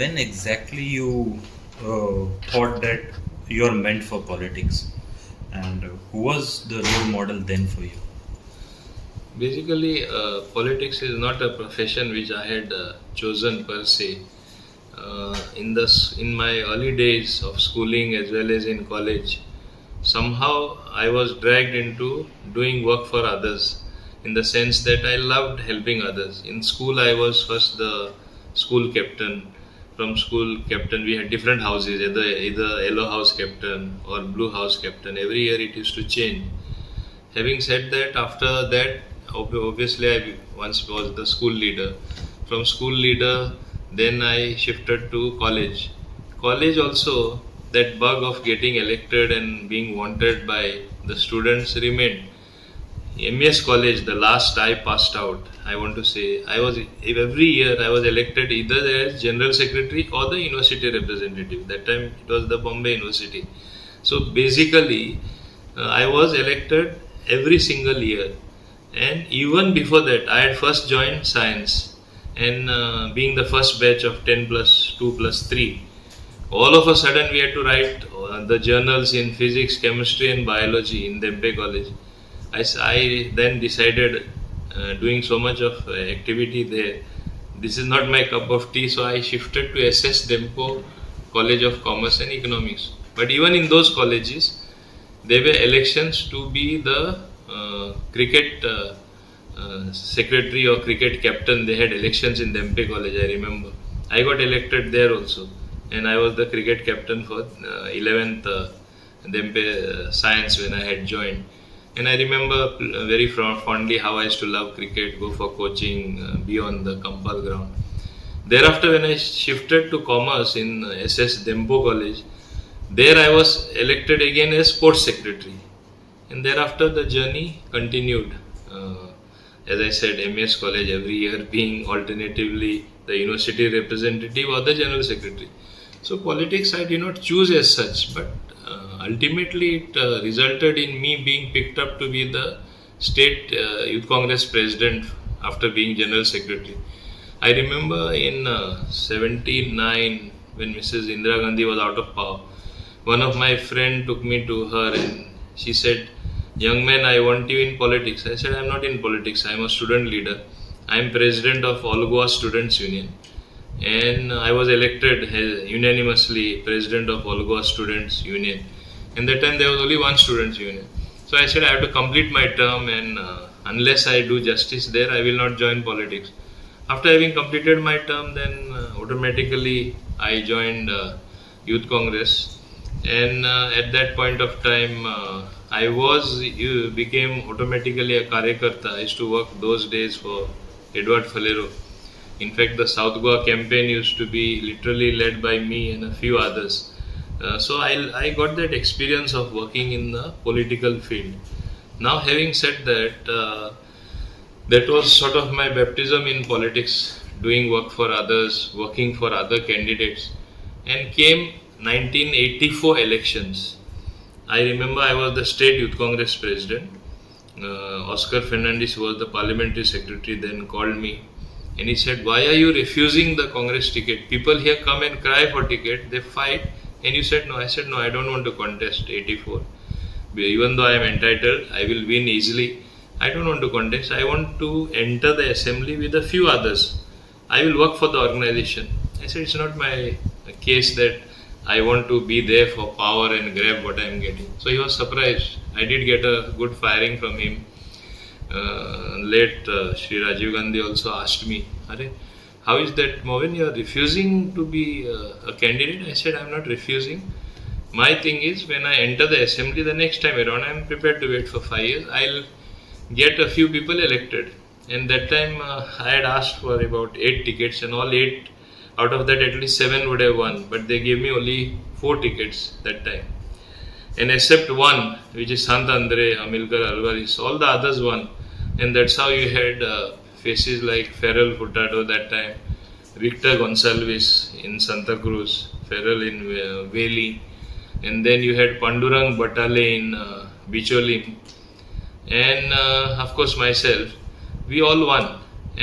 when exactly you thought that you are meant for politics, and who was the role model then for you? Basically, politics is not a profession which I had chosen per se. In my early days of schooling as well as in college, somehow I was dragged into doing work for others, in the sense that I loved helping others. In school, I was first the school captain. From school captain, we had different houses, either yellow house captain or blue house captain. Every year it used to change. Having said that, after that, obviously I once was the school leader. From school leader, then I shifted to college. College also, that bug of getting elected and being wanted by the students remained. MES college, the last I passed out, I want to say, every year I was elected either as general secretary or the university representative. That time it was the Bombay University. So basically, I was elected every single year. And even before that, I had first joined science, and being the first batch of 10 plus 2 plus 3, all of a sudden we had to write the journals in physics, chemistry, and biology in Dempe College. I then decided, doing so much of activity there, this is not my cup of tea, so I shifted to SS Dempo College of Commerce and Economics. But even in those colleges, there were elections to be the cricket secretary or cricket captain. They had elections in Dempe College, I remember. I got elected there also, and I was the cricket captain for 11th Dempe Science when I had joined. And I remember very fondly how I used to love cricket, go for coaching, be on the Kampal ground. Thereafter, when I shifted to commerce in SS Dempo College, there I was elected again as sports secretary. And thereafter, the journey continued. As I said, MES college every year being alternatively the university representative or the general secretary. So politics I did not choose as such, but ultimately it resulted in me being picked up to be the state youth congress president after being general secretary. I remember in 79, when Mrs. Indira Gandhi was out of power, one of my friend took me to her and she said, "Young man, I want you in politics." I said, "I'm not in politics, I'm a student leader. I'm president of All Goa Students Union." And I was elected unanimously president of All Goa Students Union. And that time there was only one students union. So I said I have to complete my term, and unless I do justice there, I will not join politics. After having completed my term, then automatically I joined Youth Congress. And at that point of time, became automatically a Karyakarta. I used to work those days for Edward Falero. In fact, the South Goa campaign used to be literally led by me and a few others. So I got that experience of working in the political field. Now, having said that, that was sort of my baptism in politics, doing work for others, working for other candidates. And came 1984 elections. I remember I was the state youth congress president. Oscar Fernandez was the parliamentary secretary, then called me and he said, "Why are you refusing the congress ticket? People here come and cry for ticket, they fight, and you said no." I said, "No, I don't want to contest 84. Even though I am entitled, I will win easily. I don't want to contest. I want to enter the assembly with a few others. I will work for the organization." I said, "It's not my case that I want to be there for power and grab what I am getting." So he was surprised. I did get a good firing from him. Late Shri Rajiv Gandhi also asked me, "How is that, Mauvin? You are refusing to be a candidate?" I said, "I'm not refusing. My thing is, when I enter the assembly the next time around, I'm prepared to wait for 5 years. I'll get a few people elected." And that time I had asked for about 8 tickets, and all 8, out of that at least 7 would have won. But they gave me only 4 tickets that time. And except one, which is Sant Andre, Amilcar Alvarez, all the others won. And that's how you had faces like Ferrell Furtado that time, Victor Gonsalves in Santa Cruz, Ferrell in Veli, and then you had Pandurang Batale in Bicholim, and of course myself. We all won,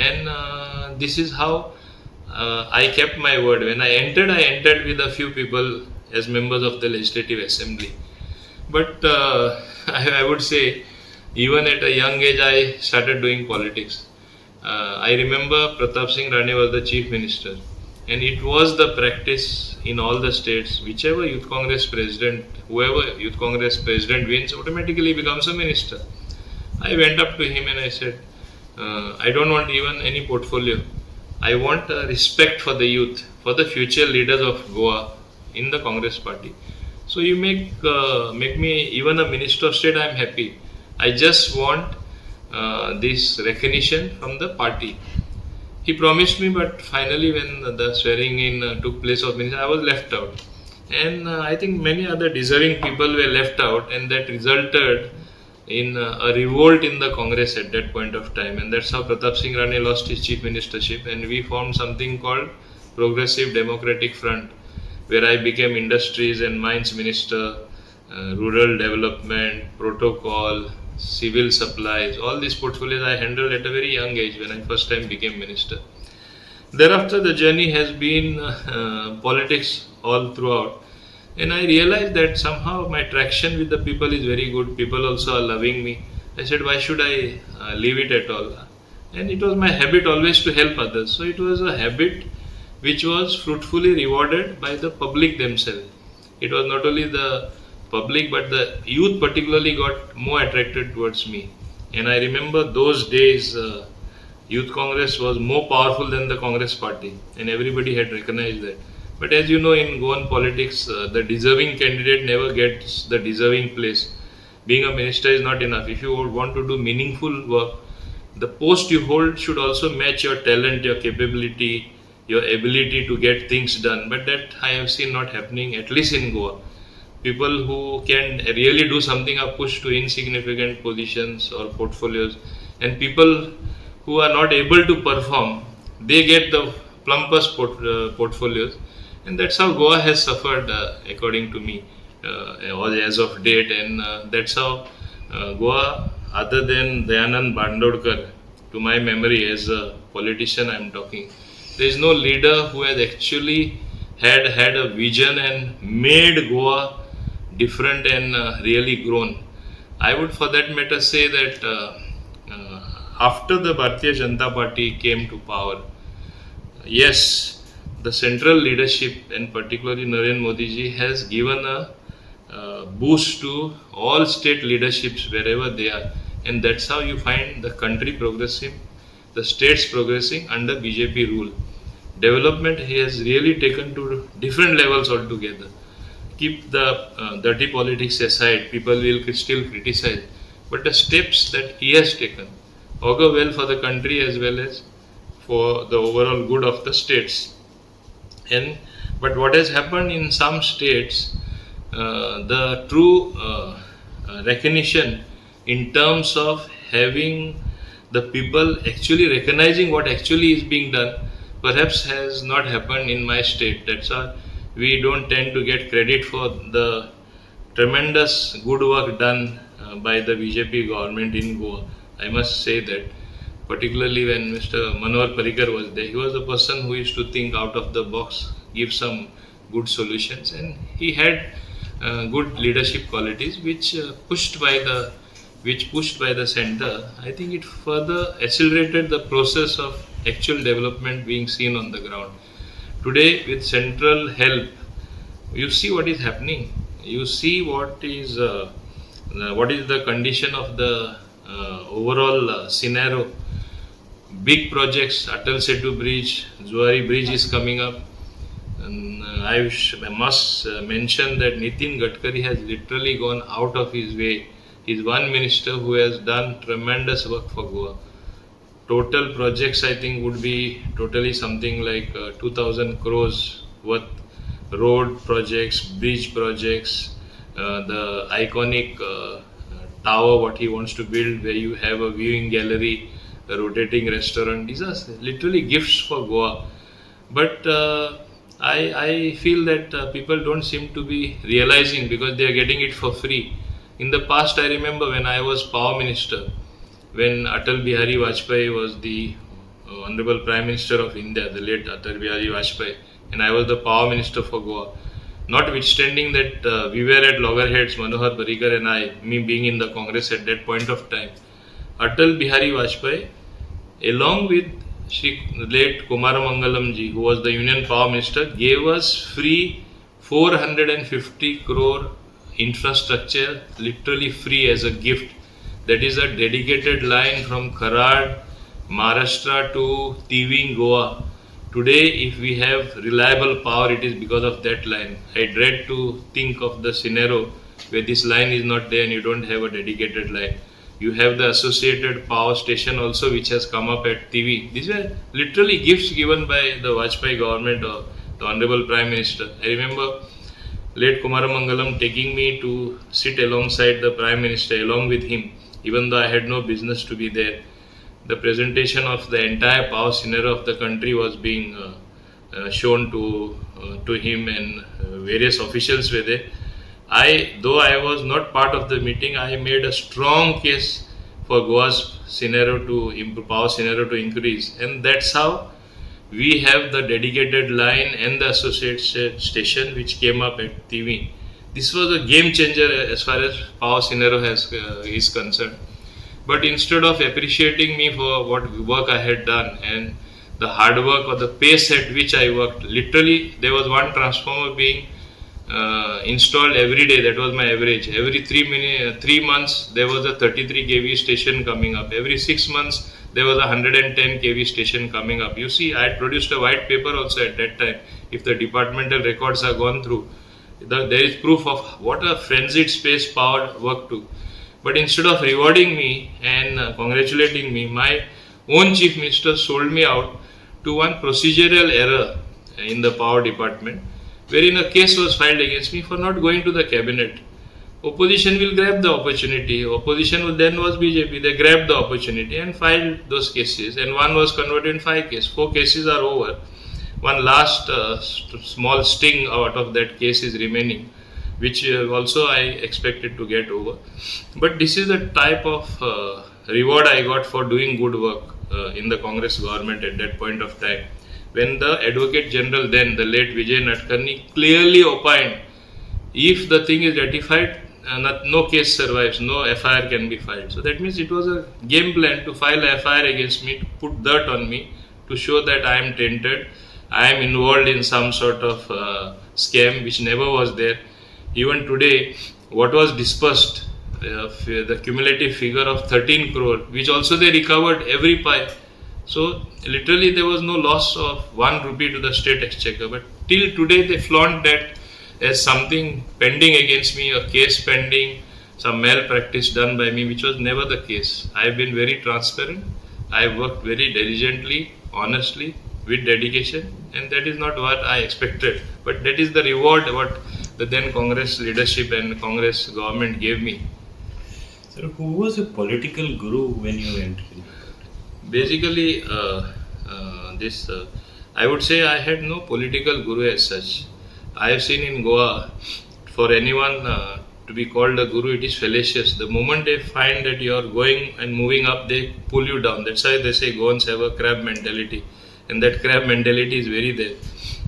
and this is how I kept my word. When I entered with a few people as members of the Legislative Assembly. But I would say, even at a young age, I started doing politics. I remember Pratap Singh Rane was the Chief Minister, and it was the practice in all the states, whichever Youth Congress president, whoever Youth Congress president wins, automatically becomes a minister. I went up to him and I said, I don't want even any portfolio. I want respect for the youth, for the future leaders of Goa in the Congress party. So you make me even a minister of state. I am happy. I just want this recognition from the party. He promised me, but finally, when the swearing in took place of minister, I was left out. And I think many other deserving people were left out, and that resulted in a revolt in the Congress at that point of time. And that's how Pratap Singh Rane lost his chief ministership, and we formed something called Progressive Democratic Front, where I became Industries and Mines Minister, Rural Development, Protocol, Civil Supplies. All these portfolios I handled at a very young age when I first time became minister. Thereafter, the journey has been politics all throughout. And I realized that somehow my traction with the people is very good. People also are loving me. I said, why should I leave it at all? And it was my habit always to help others. So it was a habit which was fruitfully rewarded by the public themselves. It was not only the public, but the youth particularly got more attracted towards me. And I remember those days, Youth Congress was more powerful than the Congress party, and everybody had recognized that. But as you know, in Goan politics, the deserving candidate never gets the deserving place. Being a minister is not enough. If you want to do meaningful work, the post you hold should also match your talent, your capability, your ability to get things done. But that I have seen not happening, at least in Goa. People who can really do something are pushed to insignificant positions or portfolios, and people who are not able to perform, they get the plumpest portfolios. And that's how Goa has suffered, according to me, as of date. And that's how Goa, other than Dayanand Bandodkar, to my memory as a politician I am talking, there is no leader who has actually had a vision and made Goa different and really grown. I would for that matter say that after the Bharatiya Janata Party came to power, yes, the central leadership and particularly Narendra Modi ji has given a boost to all state leaderships wherever they are, and that's how you find the country progressing, the states progressing under BJP rule. Development he has really taken to different levels altogether. Keep the dirty politics aside, people will still criticize, but the steps that he has taken augur well for the country as well as for the overall good of the states. But what has happened in some states, the true recognition in terms of having the people actually recognizing what actually is being done, perhaps has not happened in my state. That's why we don't tend to get credit for the tremendous good work done by the BJP government in Goa. I must say that, particularly when Mr. Manohar Parrikar was there, he was the person who used to think out of the box, give some good solutions, and he had good leadership qualities which pushed by the center. I think it further accelerated the process of actual development being seen on the ground. Today, with central help, you see what is happening. You see what is the condition of the overall scenario. Big projects, Atal Setu Bridge, Zuari Bridge is coming up. And I must mention that Nitin Gadkari has literally gone out of his way. He's one minister who has done tremendous work for Goa. Total projects I think would be totally something like 2000 crores worth. Road projects, bridge projects, the iconic tower what he wants to build where you have a viewing gallery, a rotating restaurant. These are literally gifts for Goa. But I feel that people don't seem to be realizing because they are getting it for free. In the past, I remember when I was power minister, when Atal Bihari Vajpayee was the Honorable Prime Minister of India, the late Atal Bihari Vajpayee, and I was the Power Minister for Goa. Notwithstanding that we were at loggerheads, Manohar Parrikar and I, me being in the Congress at that point of time, Atal Bihari Vajpayee, along with Shri late Kumaramangalam ji, who was the Union Power Minister, gave us free 450 crore infrastructure, literally free as a gift. That is a dedicated line from Kharad, Maharashtra to Tiving, Goa. Today, if we have reliable power, it is because of that line. I dread to think of the scenario where this line is not there and you don't have a dedicated line. You have the associated power station also, which has come up at TV. These were literally gifts given by the Vajpayee government or the Honorable Prime Minister. I remember late Kumaramangalam taking me to sit alongside the Prime Minister, along with him, even though I had no business to be there. The presentation of the entire power scenario of the country was being shown to him, and various officials were there. Though I was not part of the meeting, I made a strong case for Goa's scenario to improve, power scenario to increase, and that's how we have the dedicated line and the associated station which came up at TV. This was a game changer as far as power scenario is concerned. But instead of appreciating me for what work I had done and the hard work or the pace at which I worked, literally there was one transformer being installed every day. That was my average. Every 3 months there was a 33 kV station coming up. Every 6 months there was a 110 kV station coming up. You see, I had produced a white paper also at that time. If the departmental records are gone through, there is proof of what a frenzied space power work took. But instead of rewarding me and congratulating me, my own chief minister sold me out to one procedural error in the power department, wherein a case was filed against me for not going to the cabinet. Opposition will grab the opportunity. Opposition then was BJP. They grabbed the opportunity and filed those cases, and one was converted in 5 cases. 4 cases are over. One last small sting out of that case is remaining, which also I expected to get over. But this is the type of reward I got for doing good work in the Congress government at that point of time, when the Advocate General then, the late Vijay Natkarni, clearly opined, if the thing is ratified, no case survives, no FIR can be filed. So that means it was a game plan to file a FIR against me, to put dirt on me, to show that I am tainted, I am involved in some sort of scam which never was there. Even today, what was dispersed, the cumulative figure of 13 crore, which also they recovered every pie. So literally there was no loss of 1 rupee to the state exchequer. But till today they flaunt that as something pending against me, a case pending, some malpractice done by me, which was never the case. I have been very transparent. I have worked very diligently, honestly, with dedication, and that is not what I expected. But that is the reward what the then Congress leadership and Congress government gave me. Sir, who was your political guru when you entered? Basically, I would say I had no political guru as such. I have seen in Goa, for anyone to be called a guru, it is fallacious. The moment they find that you are going and moving up, they pull you down. That's why they say Goans have a crab mentality, and that crab mentality is very there.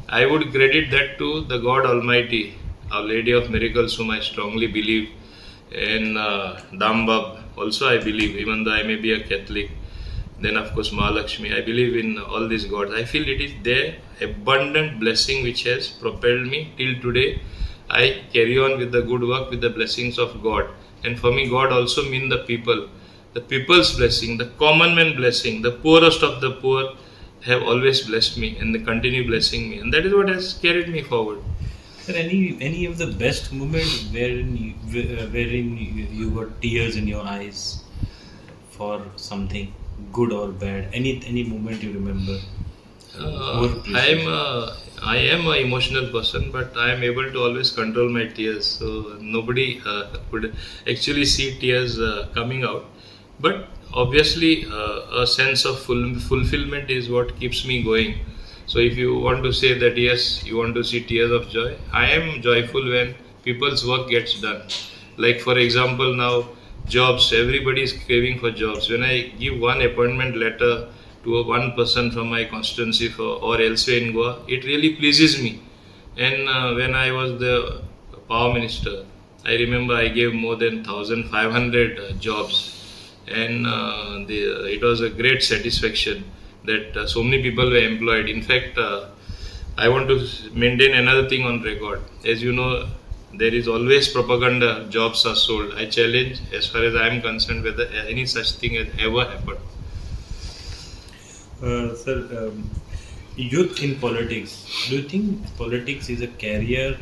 I would credit that to the God Almighty, Our Lady of Miracles, whom I strongly believe, and Dambab also I believe, even though I may be a Catholic. Then of course Mahalakshmi. I believe in all these gods. I feel it is their abundant blessing which has propelled me till today. I carry on with the good work with the blessings of God. And for me, God also means the people. The people's blessing, the common man blessing, the poorest of the poor have always blessed me, and they continue blessing me. And that is what has carried me forward. Sir, any of the best moments wherein you got tears in your eyes for something good or bad? Any moment you remember? I am an emotional person, but I am able to always control my tears. So nobody could actually see tears coming out. But obviously, a sense of fulfillment is what keeps me going. So if you want to say that yes, you want to see tears of joy, I am joyful when people's work gets done. Like for example now, jobs, everybody is craving for jobs. When I give one appointment letter to a one person from my constituency or elsewhere in Goa, it really pleases me. And when I was the power minister, I remember I gave more than 1,500 jobs, and it was a great satisfaction that so many people were employed. In fact, I want to maintain another thing on record. As you know, there is always propaganda, jobs are sold. I challenge, as far as I am concerned, whether any such thing has ever happened. Sir, youth in politics. Do you think politics is a career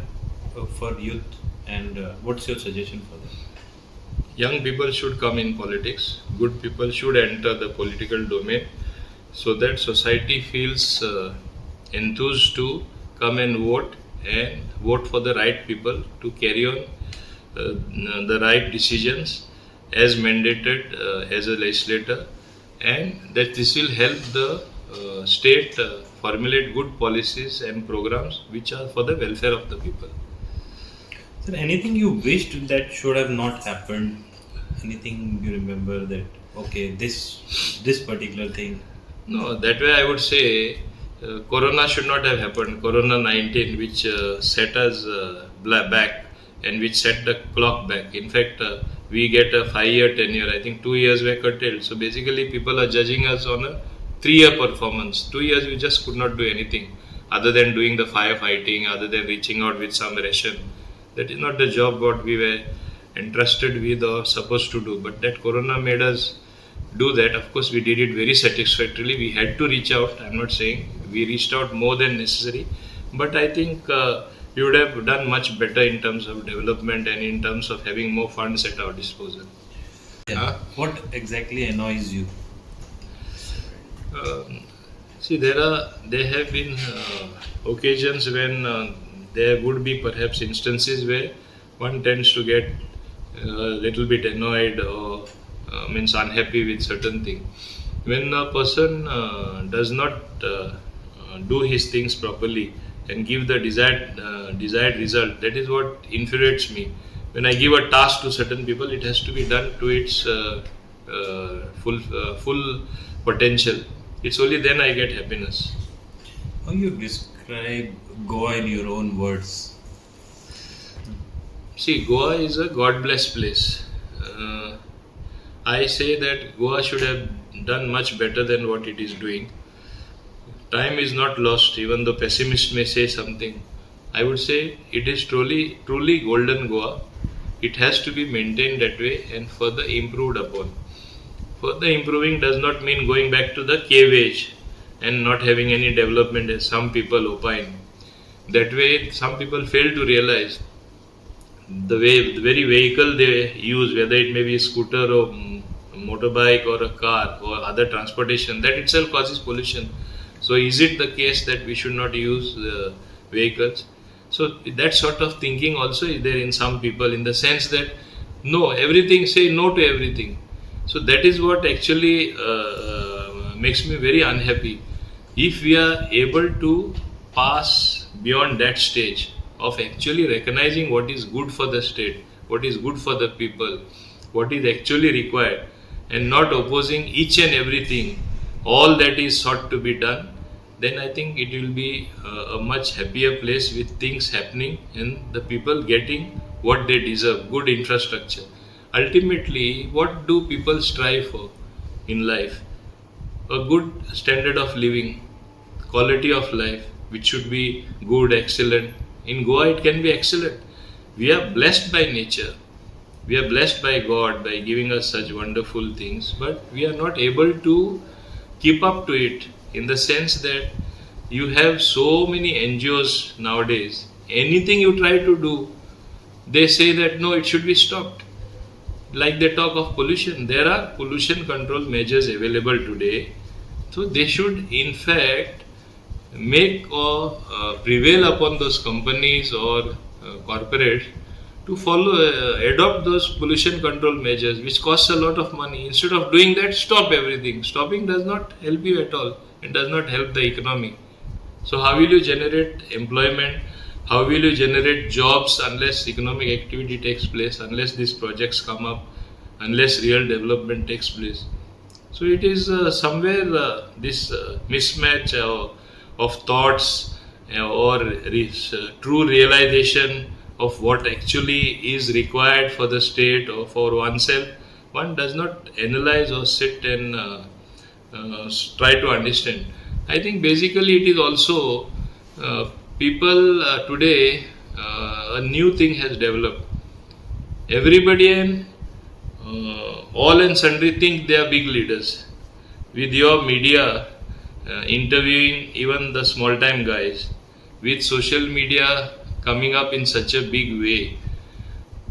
for youth? And what's your suggestion for that? Young people should come in politics. Good people should enter the political domain so that society feels enthused to come and vote for the right people to carry on the right decisions as mandated as a legislator, and that this will help the state formulate good policies and programs which are for the welfare of the people. Sir, anything you wished that should have not happened? Anything you remember that, okay, this particular thing? No, that way I would say Corona should not have happened. Corona 19, which set us back and which set the clock back. In fact, we get a 5-year tenure. I think 2 years were curtailed. So basically, people are judging us on a 3-year performance. 2 years, we just could not do anything other than doing the firefighting, other than reaching out with some ration. That is not the job what we were entrusted with or supposed to do. But that Corona made us do that. Of course, we did it very satisfactorily. We had to reach out. I'm not saying we reached out more than necessary, but I think we would have done much better in terms of development and in terms of having more funds at our disposal. Yeah. What exactly annoys you? See, there have been occasions when there would be perhaps instances where one tends to get a little bit annoyed or means unhappy with certain thing. When a person does not do his things properly and give the desired result, that is what infuriates me. When I give a task to certain people, it has to be done to its full potential. It's only then I get happiness. How you describe Goa in your own words? See, Goa is a God-blessed place. I say that Goa should have done much better than what it is doing. Time is not lost, even though pessimists may say something. I would say it is truly golden Goa. It has to be maintained that way and further improved upon. Further improving does not mean going back to the cave age and not having any development as some people opine. That way, some people fail to realize the very vehicle they use, whether it may be a scooter or motorbike or a car or other transportation, that itself causes pollution. So is it the case that we should not use vehicles? So that sort of thinking also is there in some people, in the sense that no, everything, say no to everything. So that is what actually makes me very unhappy. If we are able to pass beyond that stage of actually recognizing what is good for the state, what is good for the people, what is actually required, and not opposing each and everything, all that is sought to be done, then I think it will be a much happier place with things happening and the people getting what they deserve, good infrastructure. Ultimately, what do people strive for in life? A good standard of living, quality of life, which should be good, excellent. In Goa, it can be excellent. We are blessed by nature. We are blessed by God by giving us such wonderful things, but we are not able to keep up to it, in the sense that you have so many NGOs nowadays. Anything you try to do, they say that no, it should be stopped. Like they talk of pollution, there are pollution control measures available today. So they should in fact make or prevail upon those companies or corporates to adopt those pollution control measures, which costs a lot of money. Instead of doing that, stop everything. Stopping does not help you at all. It does not help the economy. So how will you generate employment? How will you generate jobs unless economic activity takes place, unless these projects come up, unless real development takes place? So it is somewhere this mismatch of thoughts true realization of what actually is required for the state or for oneself. One does not analyze or sit and try to understand. I think basically it is also people today, a new thing has developed. Everybody and all and sundry think they are big leaders. With your media interviewing even the small time guys, with social media coming up in such a big way,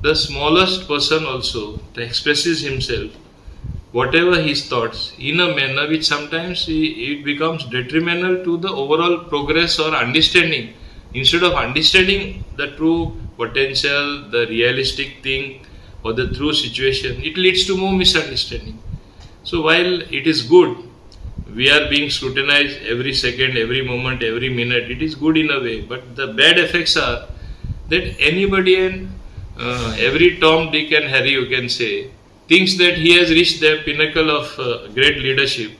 the smallest person also expresses himself, whatever his thoughts, in a manner which sometimes it becomes detrimental to the overall progress or understanding. Instead of understanding the true potential, the realistic thing, or the true situation, it leads to more misunderstanding. So while it is good, we are being scrutinized every second, every moment, every minute. It is good in a way, but the bad effects are that anybody and every Tom, Dick, and Harry, you can say, thinks that he has reached the pinnacle of great leadership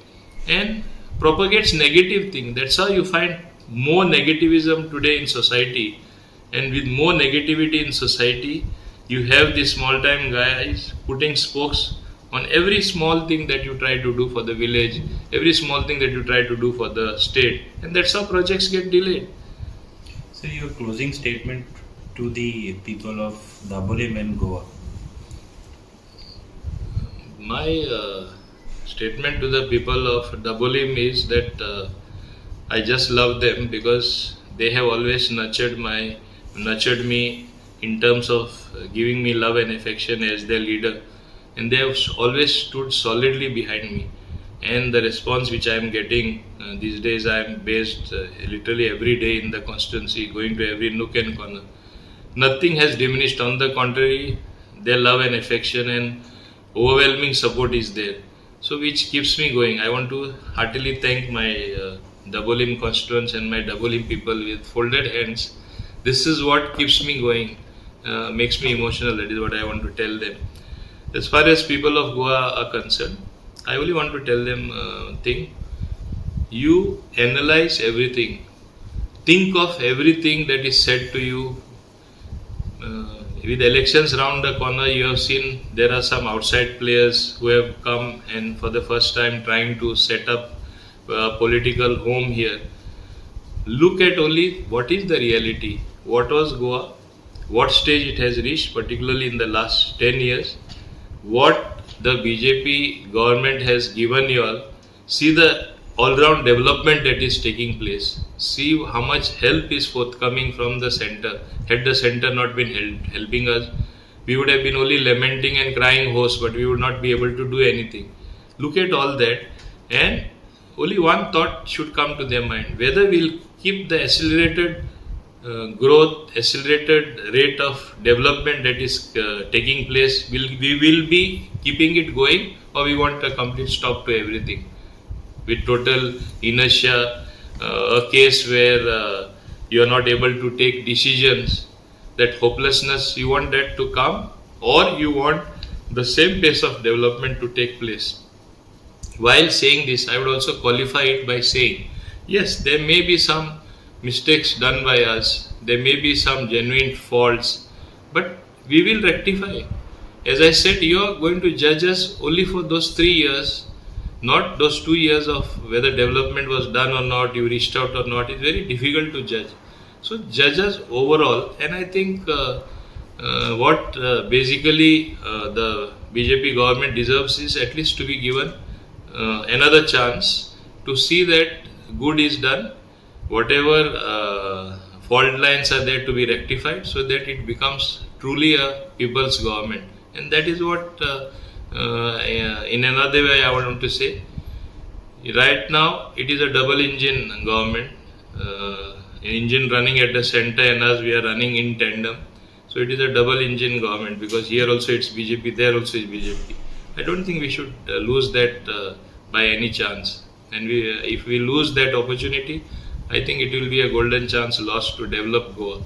and propagates negative thing. That's how you find more negativism today in society, and with more negativity in society, you have these small time guys putting spokes on every small thing that you try to do for the village, every small thing that you try to do for the state, and that's how projects get delayed. So your closing statement to the people of Dabolim and Goa. My statement to the people of Dabolim is that I just love them because they have always nurtured me in terms of giving me love and affection as their leader, and they have always stood solidly behind me. And the response which I am getting these days, I am based literally every day in the constituency, going to every nook and corner. Nothing has diminished. On the contrary, their love and affection and overwhelming support is there. So which keeps me going. I want to heartily thank my Dabolim constituents and my Dabolim people with folded hands. This is what keeps me going, makes me emotional. That is what I want to tell them. As far as people of Goa are concerned, I only want to tell them thing. You analyze everything. Think of everything that is said to you. With elections round the corner, you have seen there are some outside players who have come and for the first time trying to set up a political home here. Look at only what is the reality. What was Goa? What stage it has reached, particularly in the last 10 years? What the BJP government has given you all. See the all-round development that is taking place. See how much help is forthcoming from the center. Had the center not been helping us, we would have been only lamenting and crying hoarse, but we would not be able to do anything. Look at all that, and only one thought should come to their mind: whether we'll keep the accelerated growth, accelerated rate of development that is taking place, we will be keeping it going, or we want a complete stop to everything with total inertia, a case where you are not able to take decisions, that hopelessness, you want that to come, or you want the same pace of development to take place. While saying this, I would also qualify it by saying, yes, there may be some mistakes done by us, there may be some genuine faults, but we will rectify. As I said, you are going to judge us only for those 3 years, not those 2 years of whether development was done or not, you reached out or not. It's very difficult to judge. So judge us overall, and I think what basically the BJP government deserves is at least to be given another chance to see that good is done, whatever fault lines are there to be rectified, so that it becomes truly a people's government. And that is what in another way I want to say. Right now it is a double engine government, engine running at the center and us we are running in tandem. So it is a double engine government, because here also it's BJP, there also is BJP. I don't think we should lose that by any chance. And if we lose that opportunity, I think it will be a golden chance lost to develop Goa.